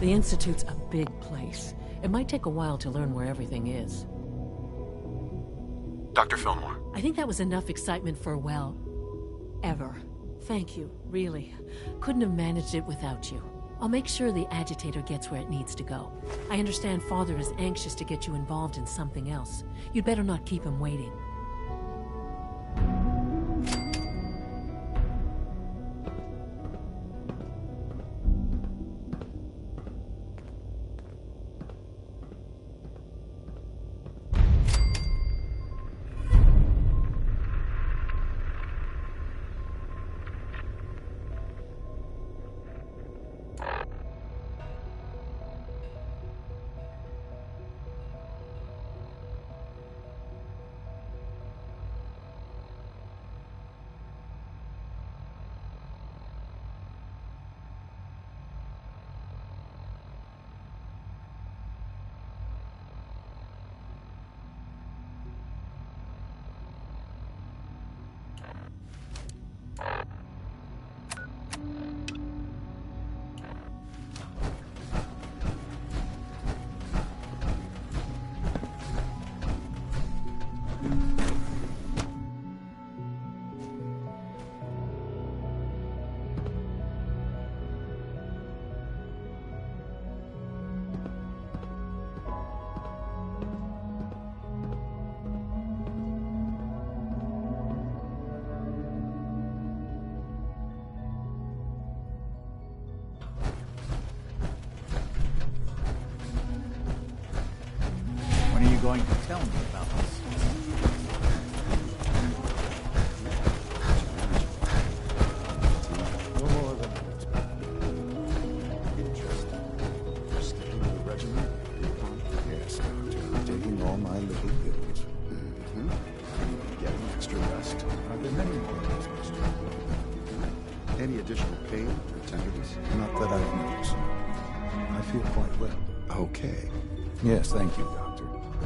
The Institute's a big place. It might take a while to learn where everything is. Dr. Fillmore. I think that was enough excitement for, well, ever. Thank you, really. Couldn't have managed it without you. I'll make sure the agitator gets where it needs to go. I understand Father is anxious to get you involved in something else. You'd better not keep him waiting. When are you going to tell me about this? No more than interesting. You're sticking with the regiment? Yes, Doctor. Taking all my little pills. Getting extra rest. Are there many more of those questions? Any additional pain or tenderness? Not that I've noticed. I feel quite well. Okay. Yes, thank you, Doctor.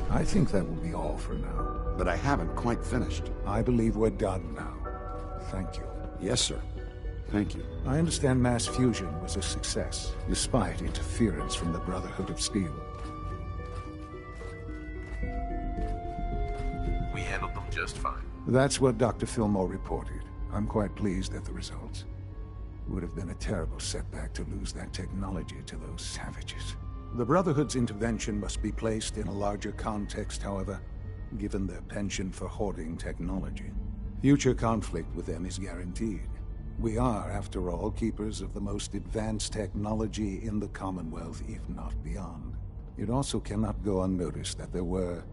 I think that will be all for now. But I haven't quite finished. I believe we're done now. Thank you. Yes, sir. Thank you. I understand mass fusion was a success, despite interference from the Brotherhood of Steel. We handled them just fine. That's what Dr. Fillmore reported. I'm quite pleased at the results. It would have been a terrible setback to lose that technology to those savages. The Brotherhood's intervention must be placed in a larger context, however, given their penchant for hoarding technology. Future conflict with them is guaranteed. We are, after all, keepers of the most advanced technology in the Commonwealth, if not beyond. It also cannot go unnoticed that there were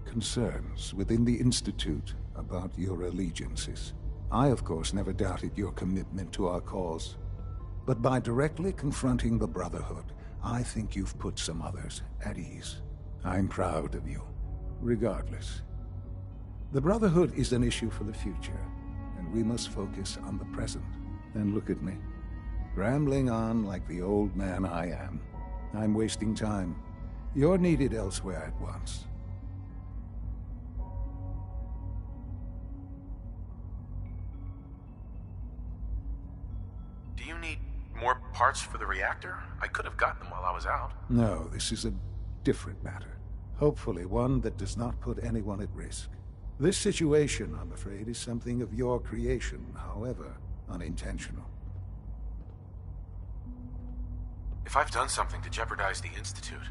concerns within the Institute about your allegiances. I, of course, never doubted your commitment to our cause. But by directly confronting the Brotherhood, I think you've put some others at ease. I'm proud of you. Regardless, the Brotherhood is an issue for the future, and we must focus on the present. And look at me, rambling on like the old man I am. I'm wasting time. You're needed elsewhere at once. Do you need more parts for the reactor? I could have gotten them while I was out. No, this is a different matter. Hopefully one that does not put anyone at risk. This situation, I'm afraid, is something of your creation, however unintentional. If I've done something to jeopardize the Institute,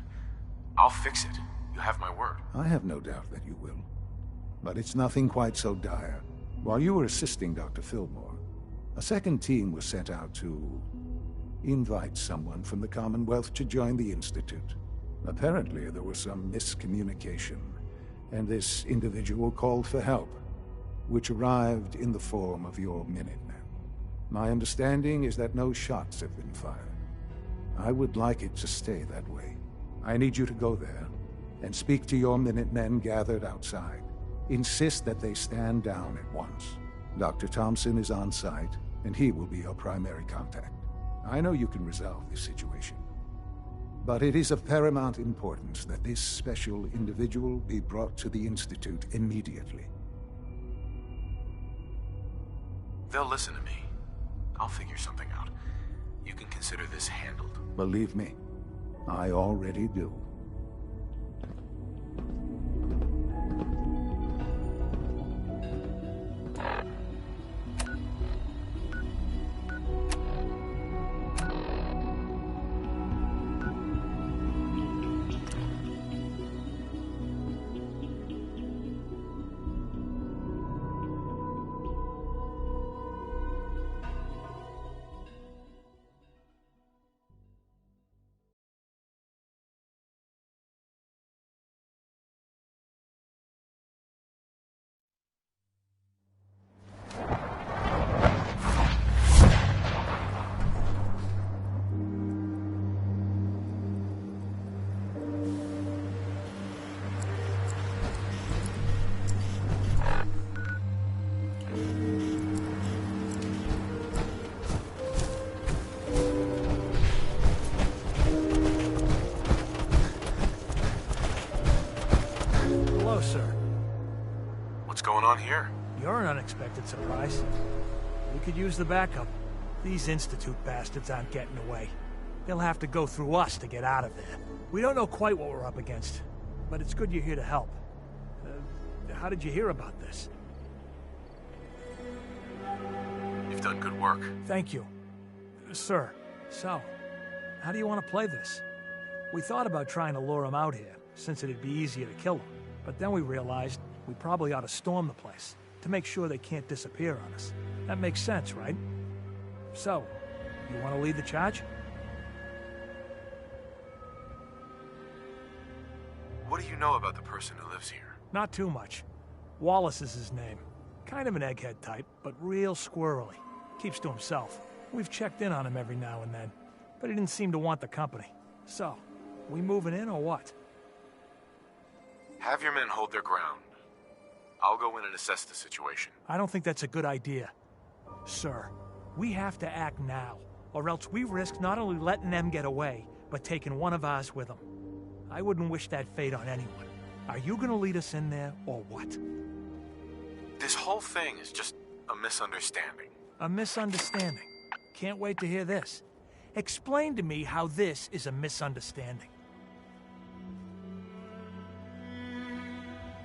I'll fix it. You have my word. I have no doubt that you will. But it's nothing quite so dire. While you were assisting Dr. Fillmore, a second team was sent out to invite someone from the Commonwealth to join the Institute. Apparently, there was some miscommunication, and this individual called for help, which arrived in the form of your Minutemen. My understanding is that no shots have been fired. I would like it to stay that way. I need you to go there and speak to your Minutemen gathered outside. Insist that they stand down at once. Dr. Thompson is on site, and he will be your primary contact. I know you can resolve this situation, but it is of paramount importance that this special individual be brought to the Institute immediately. They'll listen to me. I'll figure something out. You can consider this handled. Believe me, I already do. Hello, sir. What's going on here? You're an unexpected surprise. We could use the backup. These Institute bastards aren't getting away. They'll have to go through us to get out of there. We don't know quite what we're up against, but it's good you're here to help. How did you hear about this? You've done good work. Thank you. Sir, so, how do you want to play this? We thought about trying to lure him out here, since it'd be easier to kill him. But then we realized we probably ought to storm the place, to make sure they can't disappear on us. That makes sense, right? So, you want to lead the charge? What do you know about the person who lives here? Not too much. Wallace is his name. Kind of an egghead type, but real squirrely. Keeps to himself. We've checked in on him every now and then, but he didn't seem to want the company. So, we moving in or what? Have your men hold their ground. I'll go in and assess the situation. I don't think that's a good idea. Sir, we have to act now, or else we risk not only letting them get away, but taking one of ours with them. I wouldn't wish that fate on anyone. Are you gonna lead us in there, or what? This whole thing is just a misunderstanding. A misunderstanding. Can't wait to hear this. Explain to me how this is a misunderstanding.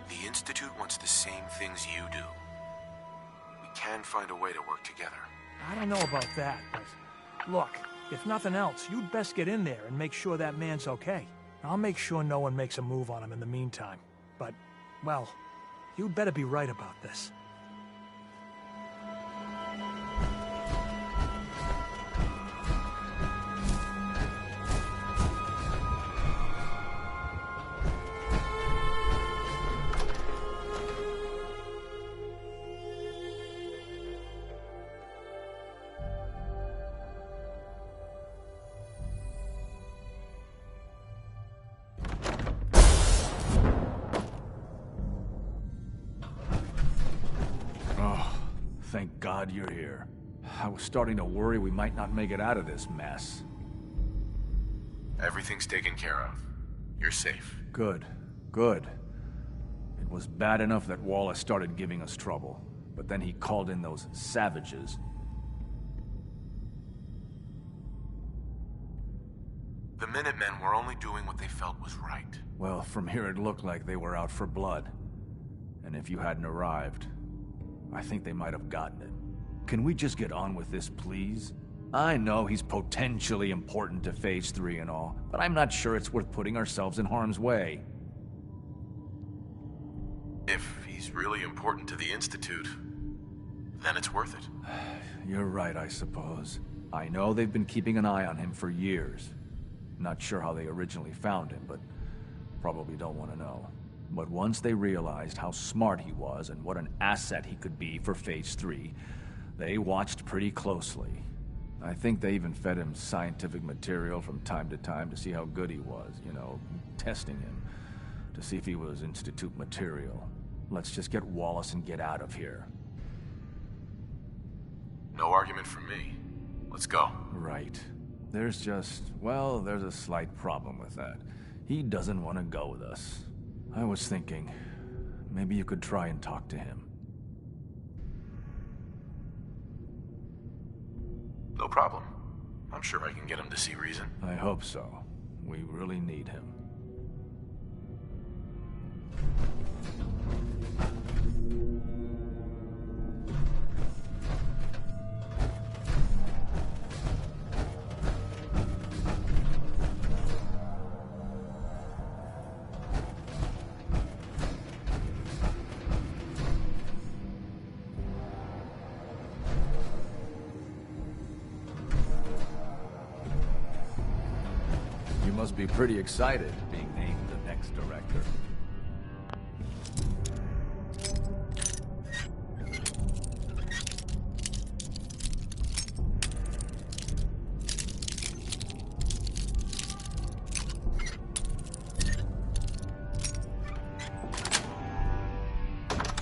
The Institute wants the same things you do. We can find a way to work together. I don't know about that, but... Look, if nothing else, you'd best get in there and make sure that man's okay. I'll make sure no one makes a move on him in the meantime. But, well, you'd better be right about this. Thank God you're here. I was starting to worry we might not make it out of this mess. Everything's taken care of. You're safe. Good. Good. It was bad enough that Wallace started giving us trouble, but then he called in those savages. The Minutemen were only doing what they felt was right. Well, from here it looked like they were out for blood. And if you hadn't arrived, I think they might have gotten it. Can we just get on with this, please? I know he's potentially important to Phase 3 and all, but I'm not sure it's worth putting ourselves in harm's way. If he's really important to the Institute, then it's worth it. You're right, I suppose. I know they've been keeping an eye on him for years. Not sure how they originally found him, but probably don't want to know. But once they realized how smart he was and what an asset he could be for Phase 3, they watched pretty closely. I think they even fed him scientific material from time to time to see how good he was, you know, testing him, to see if he was Institute material. Let's just get Wallace and get out of here. No argument from me. Let's go. Right. There's just, well, there's a slight problem with that. He doesn't want to go with us. I was thinking, maybe you could try and talk to him. No problem. I'm sure I can get him to see reason. I hope so. We really need him. You must be pretty excited being named the next director.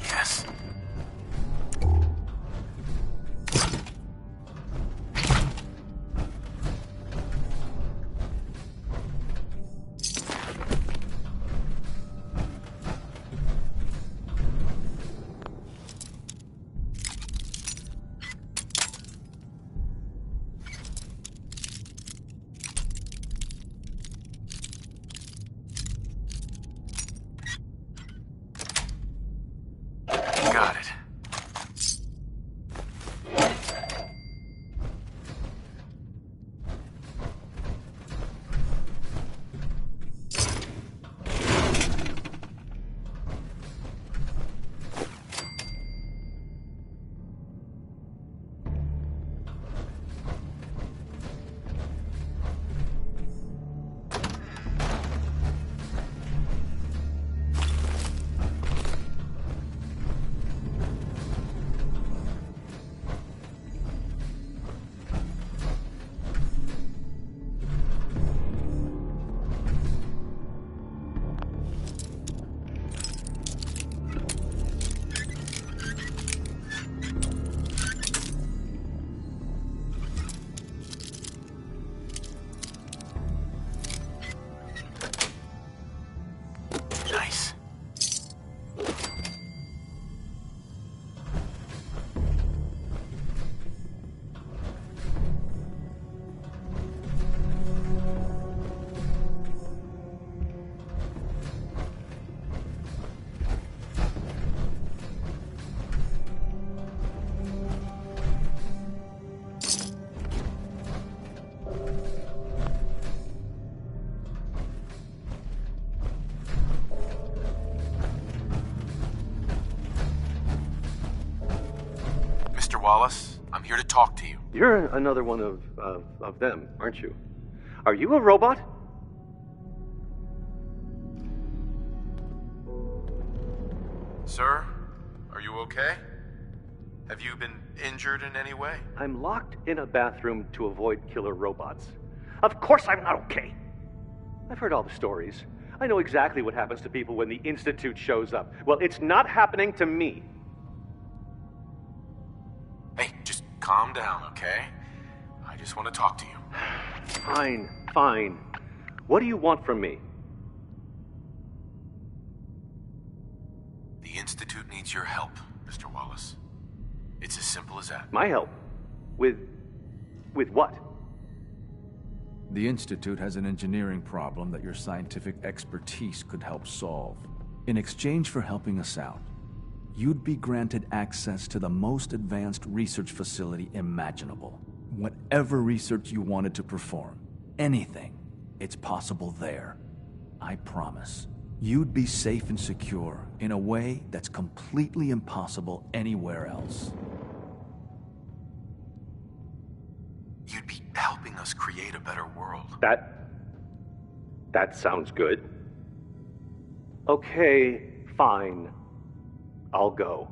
Yes. Got it. Nice. Mr. Wallace, I'm here to talk to you. You're another one of them, aren't you? Are you a robot? Sir, are you okay? Have you been injured in any way? I'm locked in a bathroom to avoid killer robots. Of course I'm not okay. I've heard all the stories. I know exactly what happens to people when the Institute shows up. Well, it's not happening to me. Hey, just calm down, okay? I just want to talk to you. Fine, fine. What do you want from me? The Institute needs your help, Mr. Wallace. It's as simple as that. My help? With what? The Institute has an engineering problem that your scientific expertise could help solve. In exchange for helping us out, you'd be granted access to the most advanced research facility imaginable. Whatever research you wanted to perform, anything, it's possible there. I promise. You'd be safe and secure in a way that's completely impossible anywhere else. You'd be helping us create a better world. That sounds good. Okay, fine. I'll go.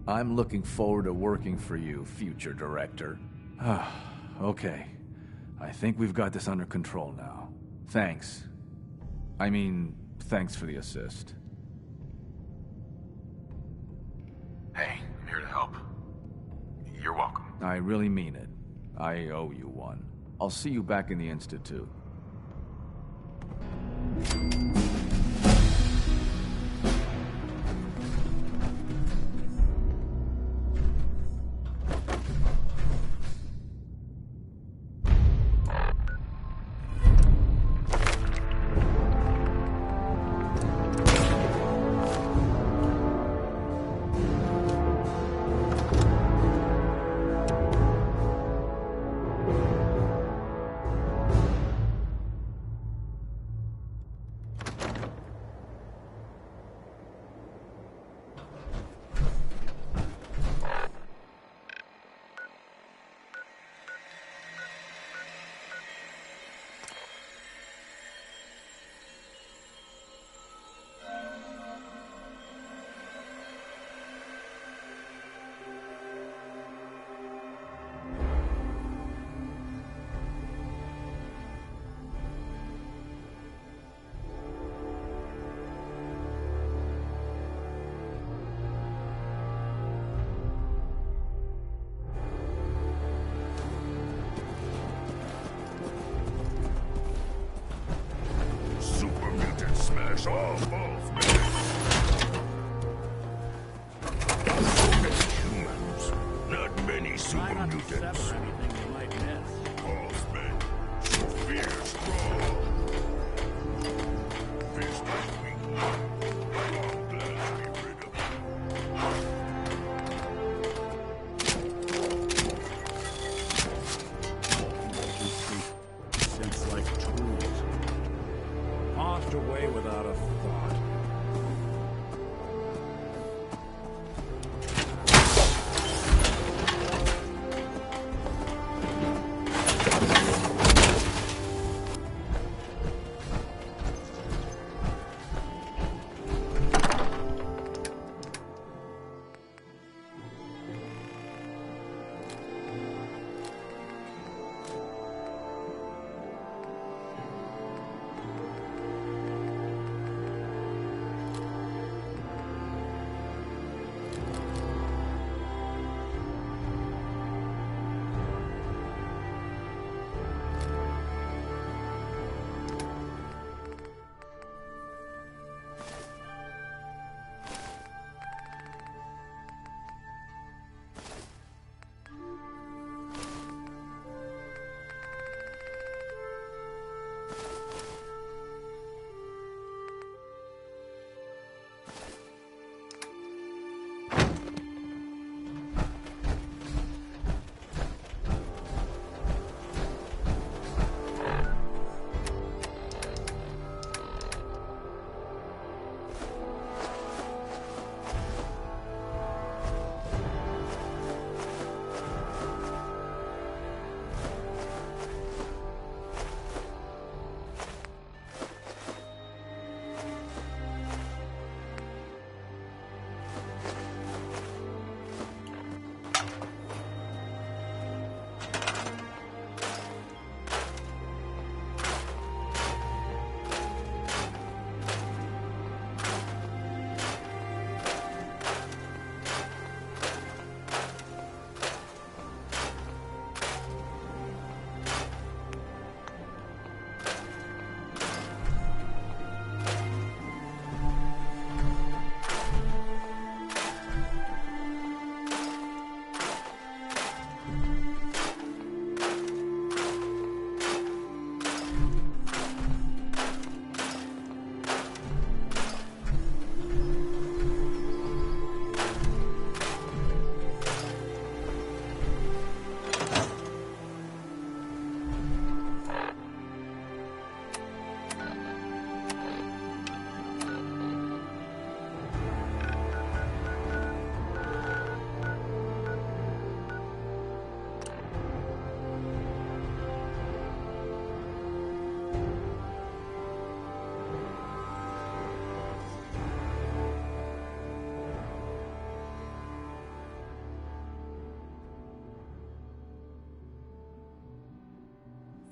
I'm looking forward to working for you, future director. Okay. I think we've got this under control now. Thanks. I mean, thanks for the assist. Hey, I'm here to help. You're welcome. I really mean it. I owe you one. I'll see you back in the Institute. Crush all false humans. Not many super mutants. False men. So fear strong. Fist is weak. Long blast be rid of Sense like tools. Passed away without a thought.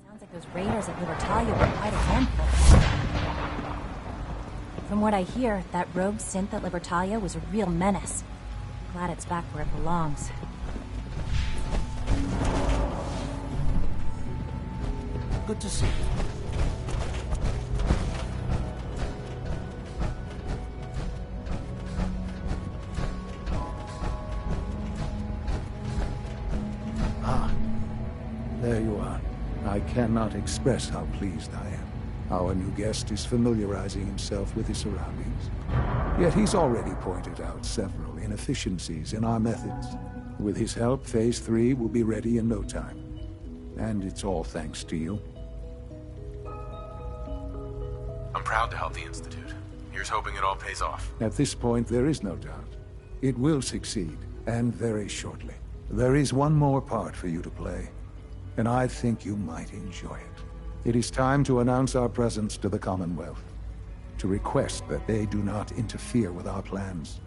Sounds like those raiders at Libertalia were quite a handful. From what I hear, that rogue synth at Libertalia was a real menace. Glad it's back where it belongs. Good to see you. There you are. I cannot express how pleased I am. Our new guest is familiarizing himself with his surroundings. Yet he's already pointed out several inefficiencies in our methods. With his help, Phase 3 will be ready in no time. And it's all thanks to you. I'm proud to help the Institute. Here's hoping it all pays off. At this point, there is no doubt. It will succeed, and very shortly. There is one more part for you to play, and I think you might enjoy it. It is time to announce our presence to the Commonwealth, to request that they do not interfere with our plans.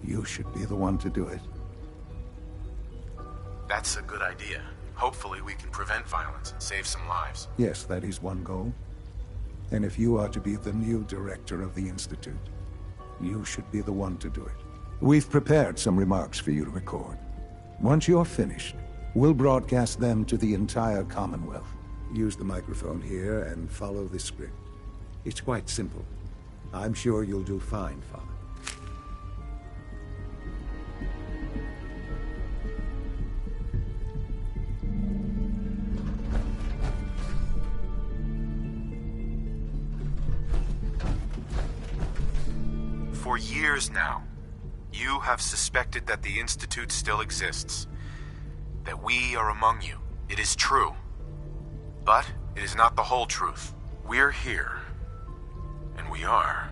You should be the one to do it. That's a good idea. Hopefully we can prevent violence and save some lives. Yes, that is one goal. And if you are to be the new director of the Institute, you should be the one to do it. We've prepared some remarks for you to record. Once you're finished, we'll broadcast them to the entire Commonwealth. Use the microphone here and follow the script. It's quite simple. I'm sure you'll do fine, Father. For years now, you have suspected that the Institute still exists. That we are among you. It is true. But it is not the whole truth. We're here. And we are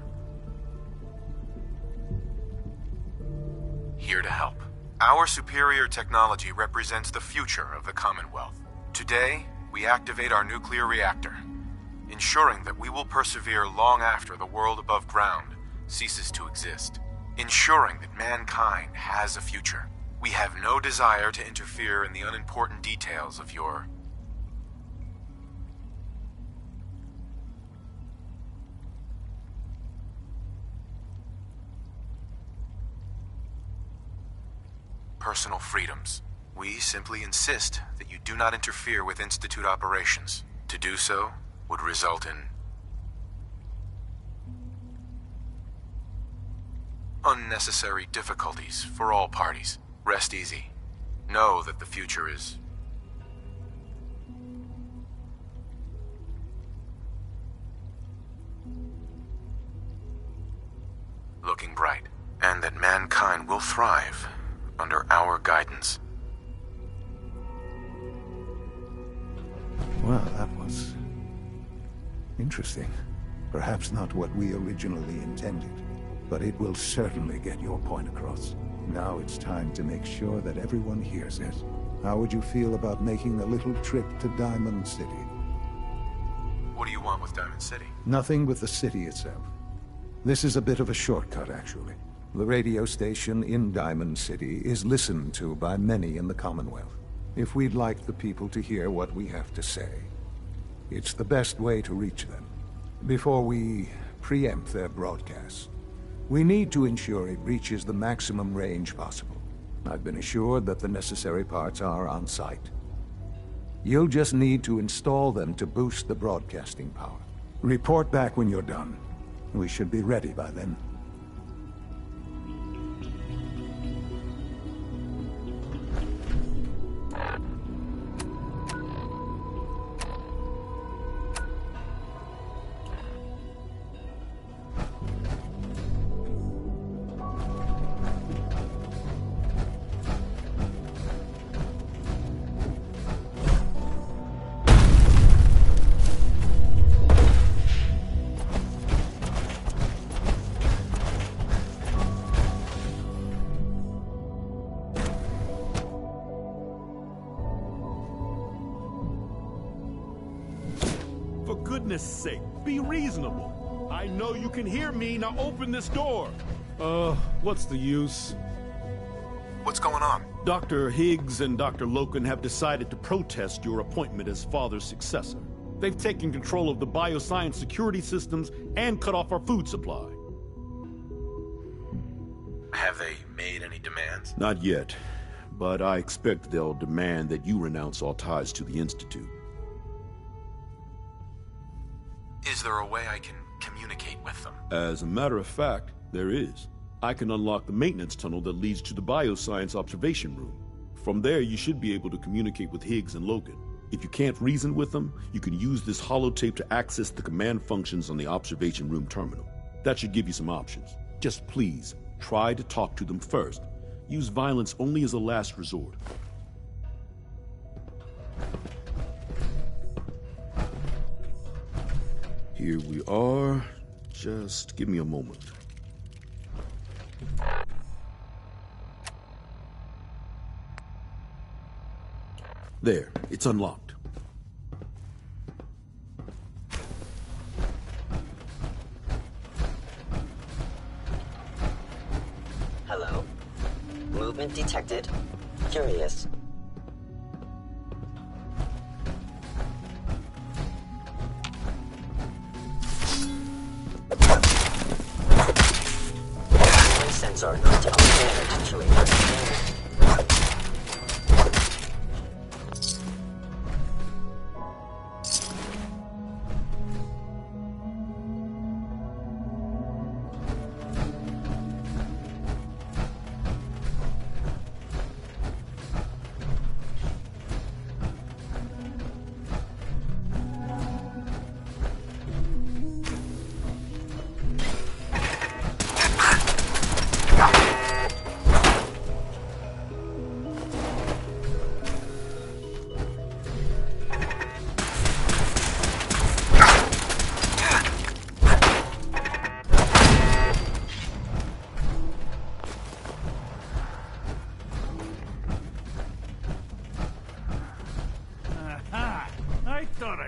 here to help. Our superior technology represents the future of the Commonwealth. Today, we activate our nuclear reactor, ensuring that we will persevere long after the world above ground ceases to exist. Ensuring that mankind has a future. We have no desire to interfere in the unimportant details of your personal freedoms. We simply insist that you do not interfere with Institute operations. To do so would result in unnecessary difficulties for all parties. Rest easy. Know that the future is looking bright, and that mankind will thrive under our guidance. Well, that was interesting. Perhaps not what we originally intended, but it will certainly get your point across. Now it's time to make sure that everyone hears it. How would you feel about making a little trip to Diamond City? What do you want with Diamond City? Nothing with the city itself. This is a bit of a shortcut, actually. The radio station in Diamond City is listened to by many in the Commonwealth. If we'd like the people to hear what we have to say, it's the best way to reach them. Before we preempt their broadcasts, we need to ensure it reaches the maximum range possible. I've been assured that the necessary parts are on site. You'll just need to install them to boost the broadcasting power. Report back when you're done. We should be ready by then. For goodness sake, be reasonable. I know you can hear me, now open this door. What's the use? What's going on? Dr. Higgs and Dr. Loken have decided to protest your appointment as Father's successor. They've taken control of the bioscience security systems and cut off our food supply. Have they made any demands? Not yet, but I expect they'll demand that you renounce all ties to the Institute. Is there a way I can communicate with them? As a matter of fact, there is. I can unlock the maintenance tunnel that leads to the bioscience observation room. From there, you should be able to communicate with Higgs and Logan. If you can't reason with them, you can use this holotape to access the command functions on the observation room terminal. That should give you some options. Just please, try to talk to them first. Use violence only as a last resort. Here we are. Just give me a moment. There, it's unlocked. Hello. Movement detected. Curious. Sensor not updated to a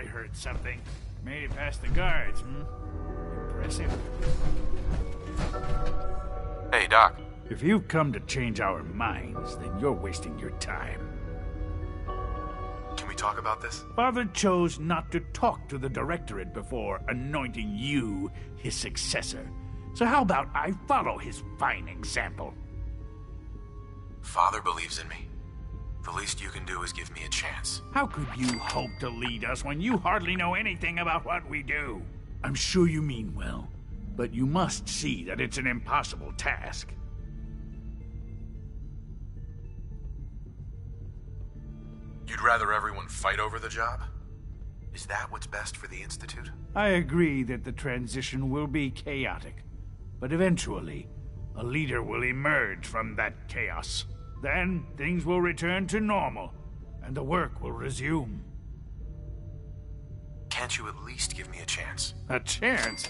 I heard something. Made it past the guards, Impressive. Hey, Doc. If you've come to change our minds, then you're wasting your time. Can we talk about this? Father chose not to talk to the Directorate before anointing you his successor. So how about I follow his fine example? Father believes in me. The least you can do is give me a chance. How could you hope to lead us when you hardly know anything about what we do? I'm sure you mean well, but you must see that it's an impossible task. You'd rather everyone fight over the job? Is that what's best for the Institute? I agree that the transition will be chaotic, but eventually, a leader will emerge from that chaos. Then, things will return to normal, and the work will resume. Can't you at least give me a chance? A chance?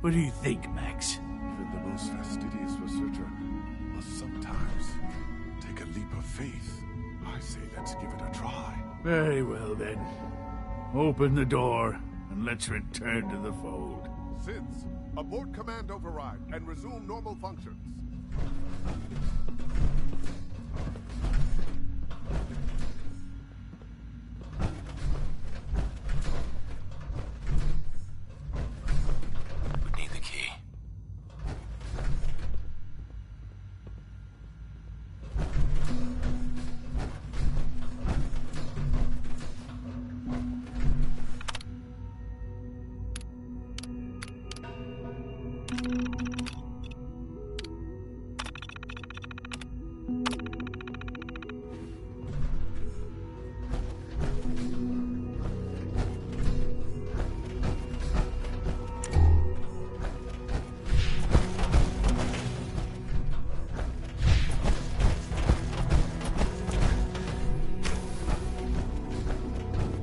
What do you think, Max? Even the most fastidious researcher must sometimes take a leap of faith. I say let's give it a try. Very well, then. Open the door, and let's return to the fold. SIDS, abort command override and resume normal functions. We need the key.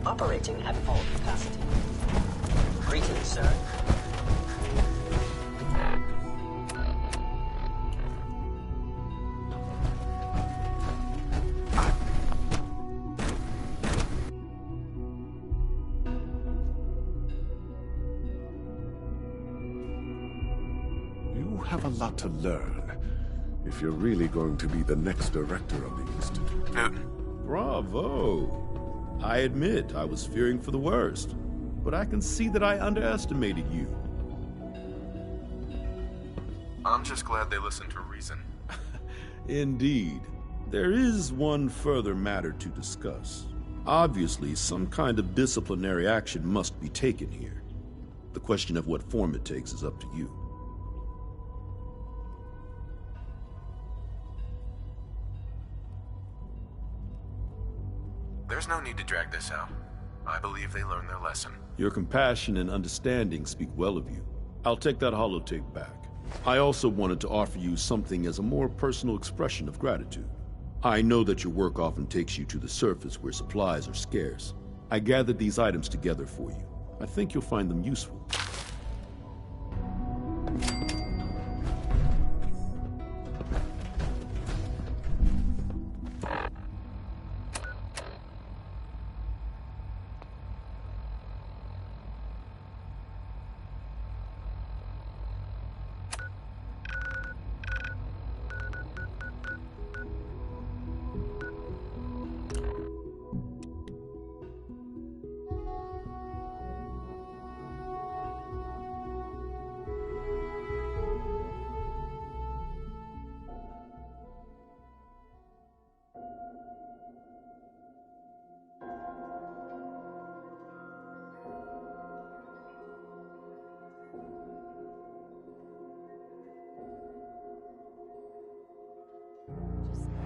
Operating at full capacity. Greetings, sir. You have a lot to learn if you're really going to be the next director of the Institute. Newton. Bravo! I admit I was fearing for the worst, but I can see that I underestimated you. I'm just glad they listened to reason. Indeed. There is one further matter to discuss. Obviously, some kind of disciplinary action must be taken here. The question of what form it takes is up to you. There's no need to drag this out. I believe they learned their lesson. Your compassion and understanding speak well of you. I'll take that holotape back. I also wanted to offer you something as a more personal expression of gratitude. I know that your work often takes you to the surface where supplies are scarce. I gathered these items together for you. I think you'll find them useful.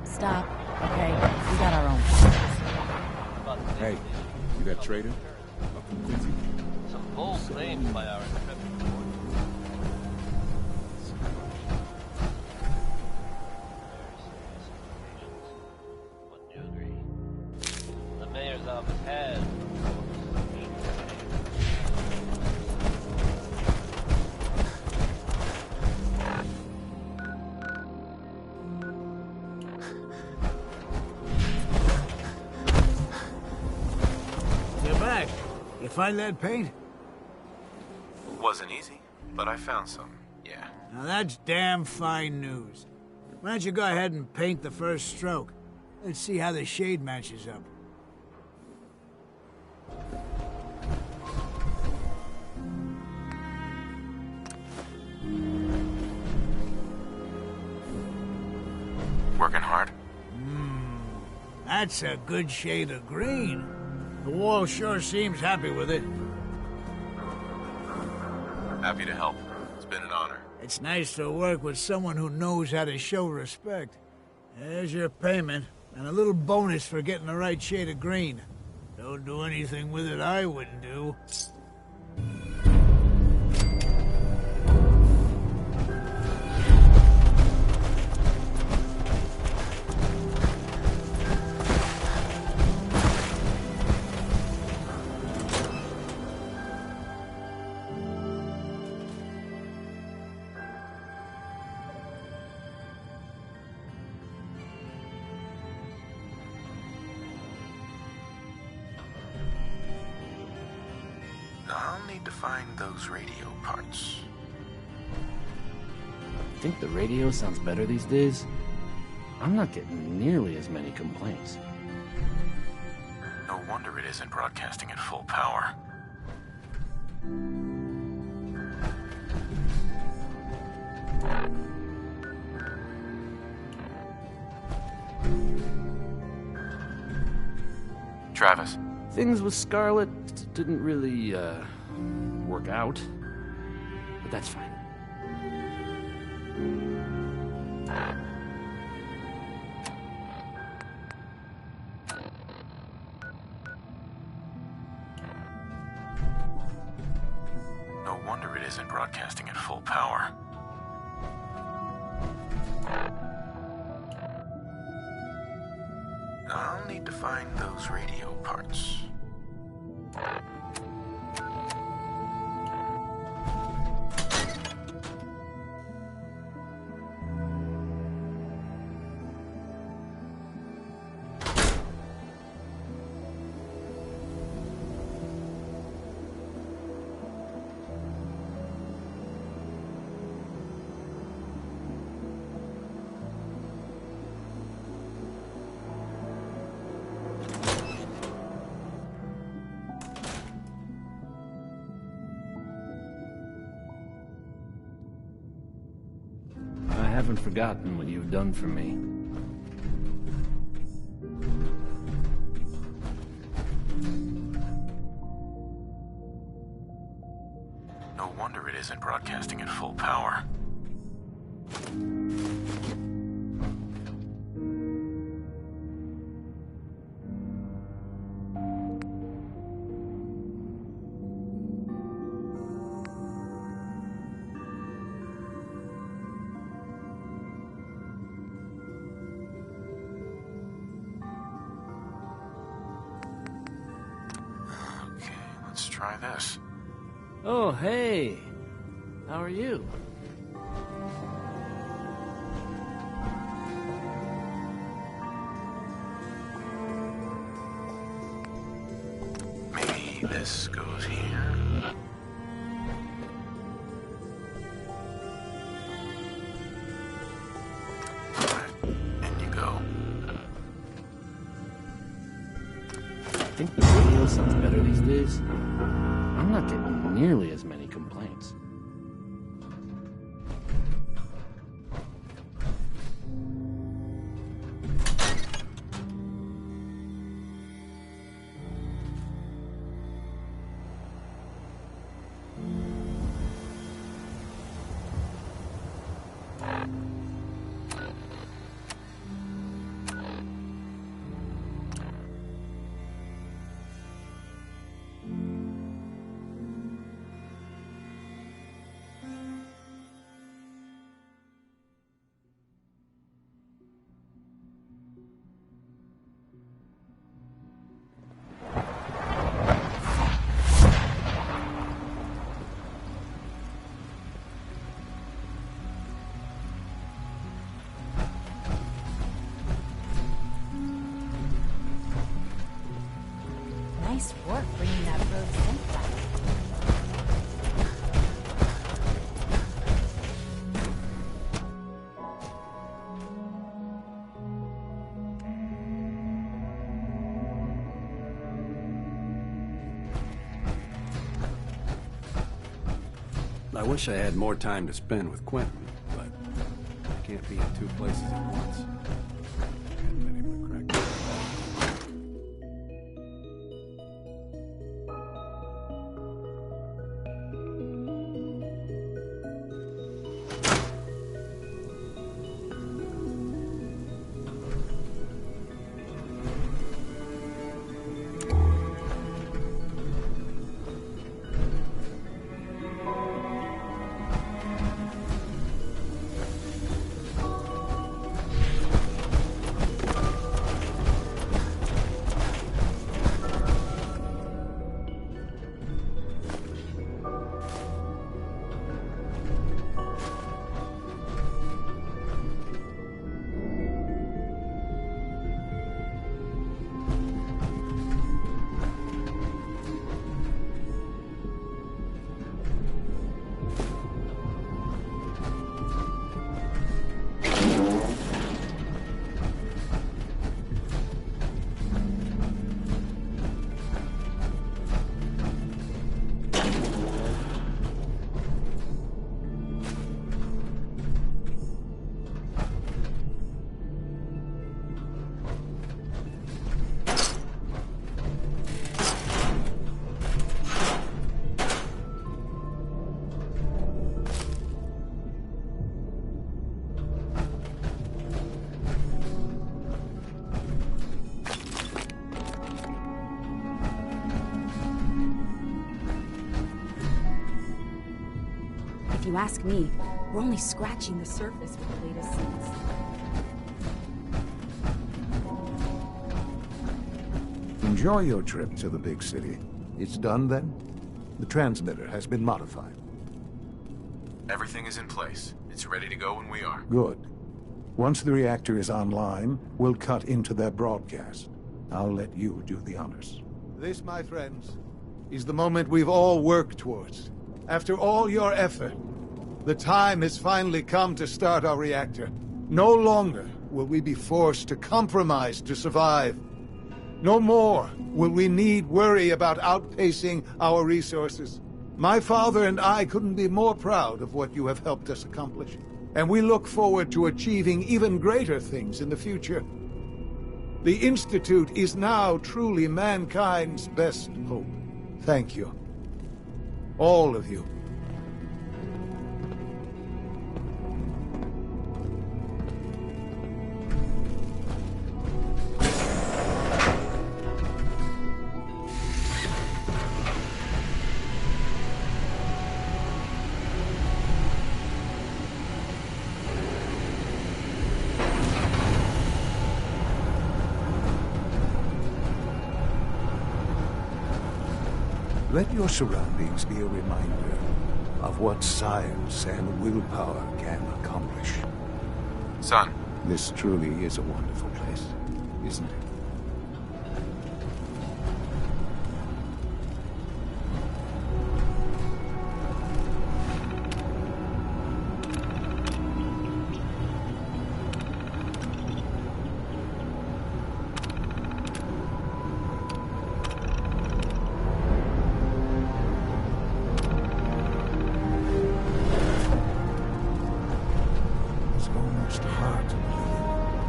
Stop. Okay, we got our own. Hey, you that trader? Up from Quincy? Some bold claims by our intrepid reporter. Wouldn't you agree? The mayor's office has. You're back. You find that paint? Wasn't easy, but I found some, yeah. Now that's damn fine news. Why don't you go ahead and paint the first stroke? Let's see how the shade matches up. Working hard? That's a good shade of green. The wall sure seems happy with it. Happy to help. It's been an honor. It's nice to work with someone who knows how to show respect. There's your payment, and a little bonus for getting the right shade of green. Don't do anything with it I wouldn't do. I'll need to find those radio parts. Think the radio sounds better these days? I'm not getting nearly as many complaints. No wonder it isn't broadcasting at full power. Travis. Things with Scarlet didn't really, work out. But that's fine. No wonder it isn't broadcasting at full power. I'll need to find those radio parts. I haven't forgotten what you've done for me. No wonder it isn't broadcasting at full power. Let's try this. Oh, hey. How are you? Maybe this goes here. In you go. Think the radio sounds better these days? I'm not getting nearly as many complaints. Nice work bringing that rogue synth back. I wish I had more time to spend with Quentin, but I can't be in two places at once. Hadn't been able to crack it. If you ask me, we're only scratching the surface with the latest scenes. Enjoy your trip to the big city. It's done then? The transmitter has been modified. Everything is in place. It's ready to go when we are. Good. Once the reactor is online, we'll cut into their broadcast. I'll let you do the honors. This, my friends, is the moment we've all worked towards. After all your effort, the time has finally come to start our reactor. No longer will we be forced to compromise to survive. No more will we need worry about outpacing our resources. My father and I couldn't be more proud of what you have helped us accomplish, and we look forward to achieving even greater things in the future. The Institute is now truly mankind's best hope. Thank you. All of you. Let your surroundings be a reminder of what science and willpower can accomplish. Son. This truly is a wonderful place, isn't it?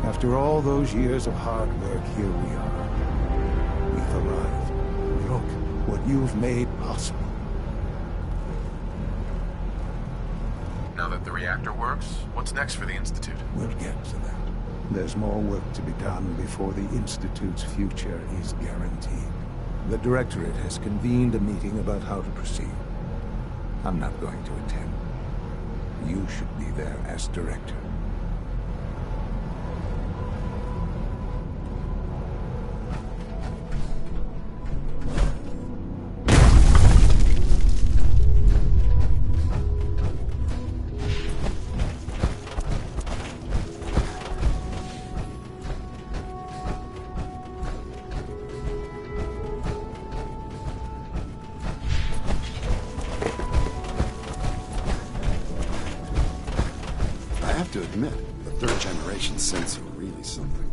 After all those years of hard work, here we are. We've arrived. Look what you've made possible. Now that the reactor works, what's next for the Institute? We'll get to that. There's more work to be done before the Institute's future is guaranteed. The Directorate has convened a meeting about how to proceed. I'm not going to attend. You should be there as Director. to admit, the third-generation synths are really something.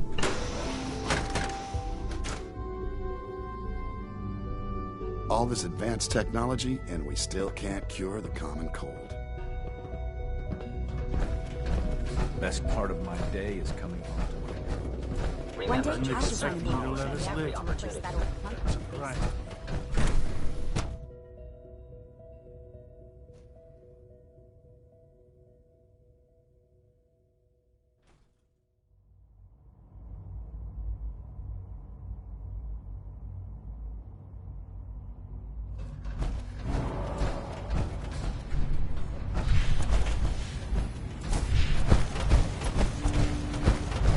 All this advanced technology, and we still can't cure the common cold. Best part of my day is coming home to my One day, try to find a Let us live. Right.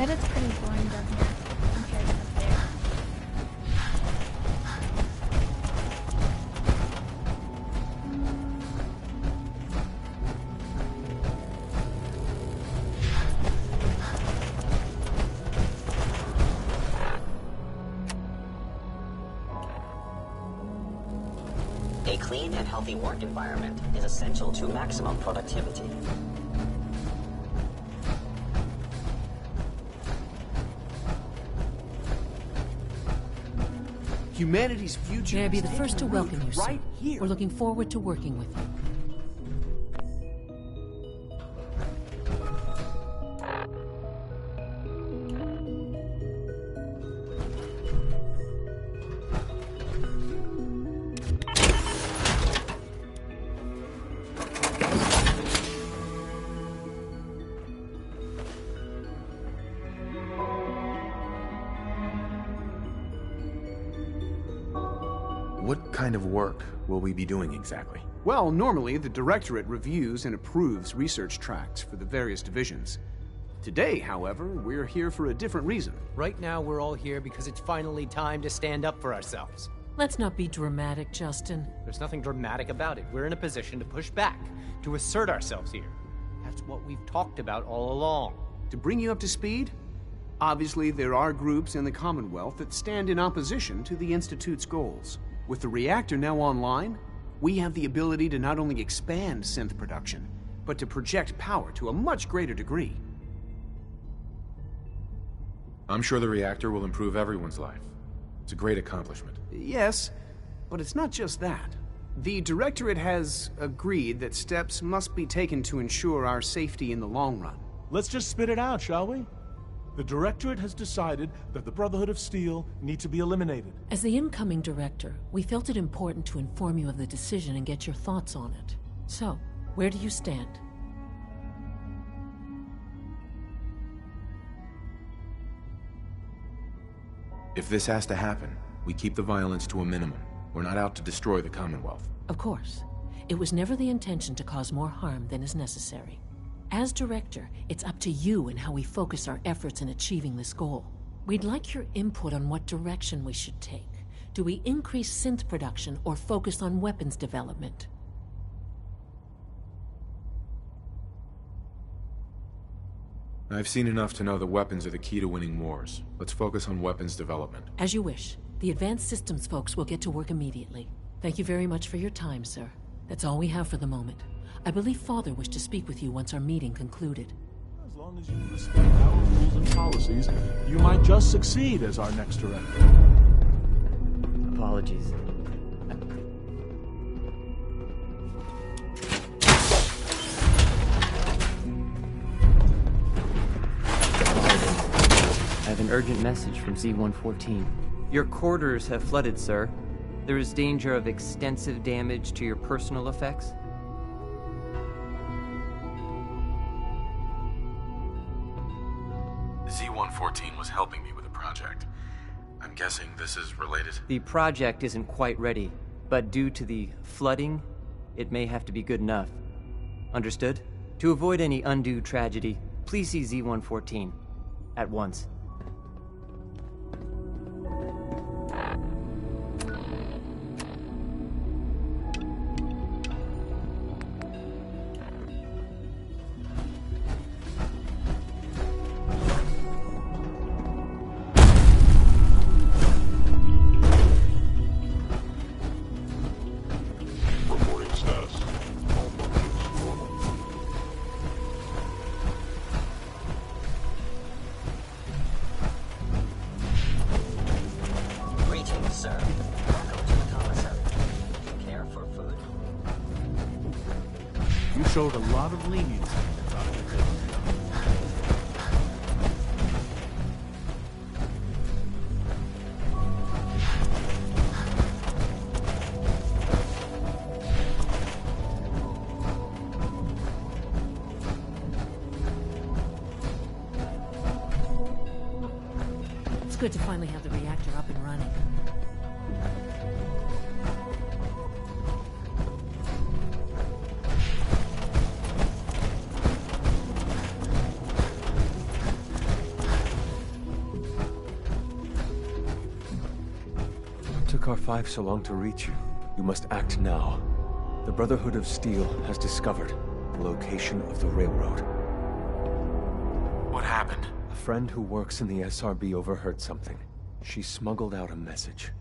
That is pretty boring down here compared to up there. A clean and healthy work environment is essential to maximum productivity. Humanity's future. May I be is the first to taking welcome root you, sir. right here. We're looking forward to working with you. What kind of work will we be doing exactly? Well, normally the Directorate reviews and approves research tracks for the various divisions. Today, however, we're here for a different reason. Right now, we're all here because it's finally time to stand up for ourselves. Let's not be dramatic, Justin. There's nothing dramatic about it. We're in a position to push back, to assert ourselves here. That's what we've talked about all along. To bring you up to speed, obviously there are groups in the Commonwealth that stand in opposition to the Institute's goals. With the reactor now online, we have the ability to not only expand synth production, but to project power to a much greater degree. I'm sure the reactor will improve everyone's life. It's a great accomplishment. Yes, but it's not just that. The Directorate has agreed that steps must be taken to ensure our safety in the long run. Let's just spit it out, shall we? The Directorate has decided that the Brotherhood of Steel need to be eliminated. As the incoming director, we felt it important to inform you of the decision and get your thoughts on it. So, where do you stand? If this has to happen, we keep the violence to a minimum. We're not out to destroy the Commonwealth. Of course. It was never the intention to cause more harm than is necessary. As director, it's up to you and how we focus our efforts in achieving this goal. We'd like your input on what direction we should take. Do we increase synth production or focus on weapons development? I've seen enough to know that weapons are the key to winning wars. Let's focus on weapons development. As you wish. The advanced systems folks will get to work immediately. Thank you very much for your time, sir. That's all we have for the moment. I believe Father wished to speak with you once our meeting concluded. As long as you respect our rules and policies, you might just succeed as our next director. Apologies. I have an urgent message from Z-114. Your quarters have flooded, sir. There is danger of extensive damage to your personal effects. Z-114 was helping me with a project. I'm guessing this is related? The project isn't quite ready, but due to the flooding, it may have to be good enough. Understood? To avoid any undue tragedy, please see Z-114 at once. sir. Welcome to the commissary. Care for food? You showed a lot of leniency. It's good to finally have the reactor up and running. What took R5 so long to reach you? You must act now. The Brotherhood of Steel has discovered the location of the railroad. What happened? A friend who works in the SRB overheard something. She smuggled out a message.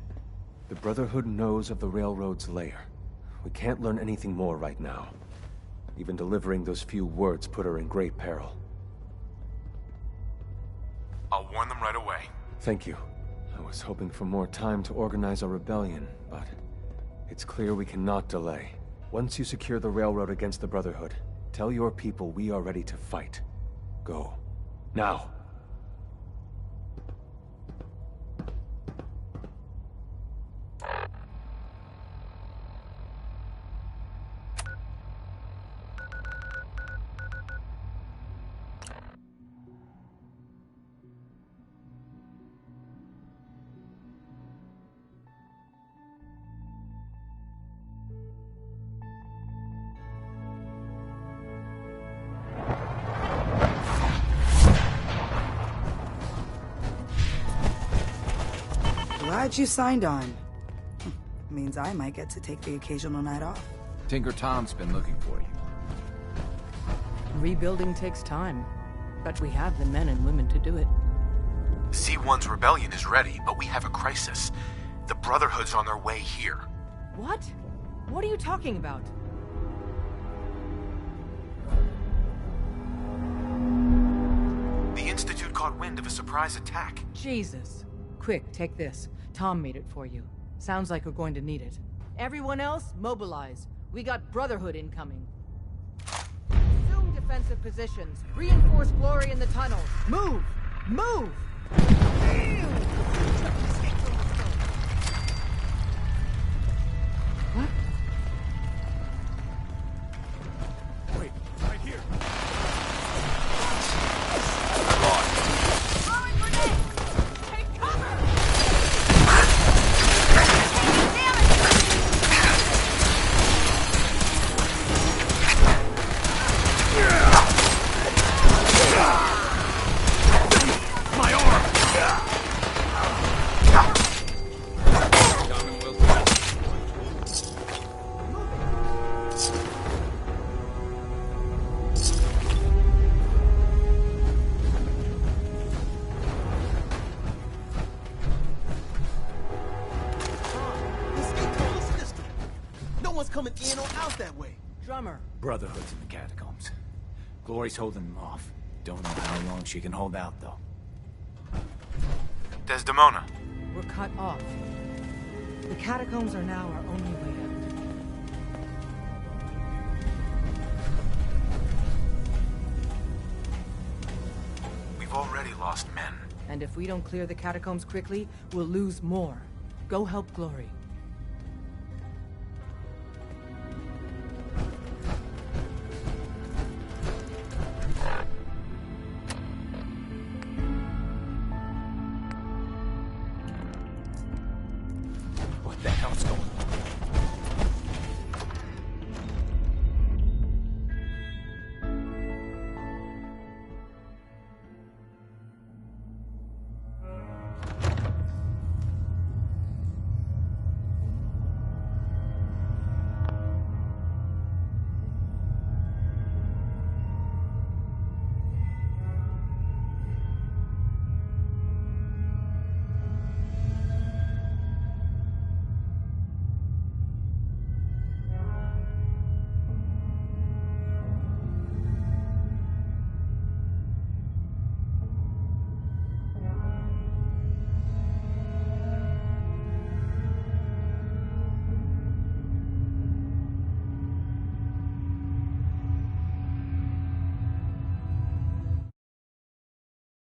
The Brotherhood knows of the railroad's lair. We can't learn anything more right now. Even delivering those few words put her in great peril. I'll warn them right away. Thank you. I was hoping for more time to organize a rebellion, but it's clear we cannot delay. Once you secure the railroad against the Brotherhood, tell your people we are ready to fight. Go. Now. Glad you signed on. Means I might get to take the occasional night off. Tinker Tom's been looking for you. Rebuilding takes time, but we have the men and women to do it. C1's rebellion is ready, but we have a crisis. The Brotherhood's on their way here. What? What are you talking about? The Institute caught wind of a surprise attack. Jesus. Quick, take this. Tom made it for you. Sounds like we're going to need it. Everyone else, mobilize. We got Brotherhood incoming. Assume defensive positions. Reinforce Glory in the tunnels. Move! Move! What? Wait, right here. Coming in or out that way. Drummer. Brotherhood's in the catacombs. Glory's holding them off. Don't know how long she can hold out, though. Desdemona. We're cut off. The catacombs are now our only way out. We've already lost men. And if we don't clear the catacombs quickly, we'll lose more. Go help Glory. What the hell's going on?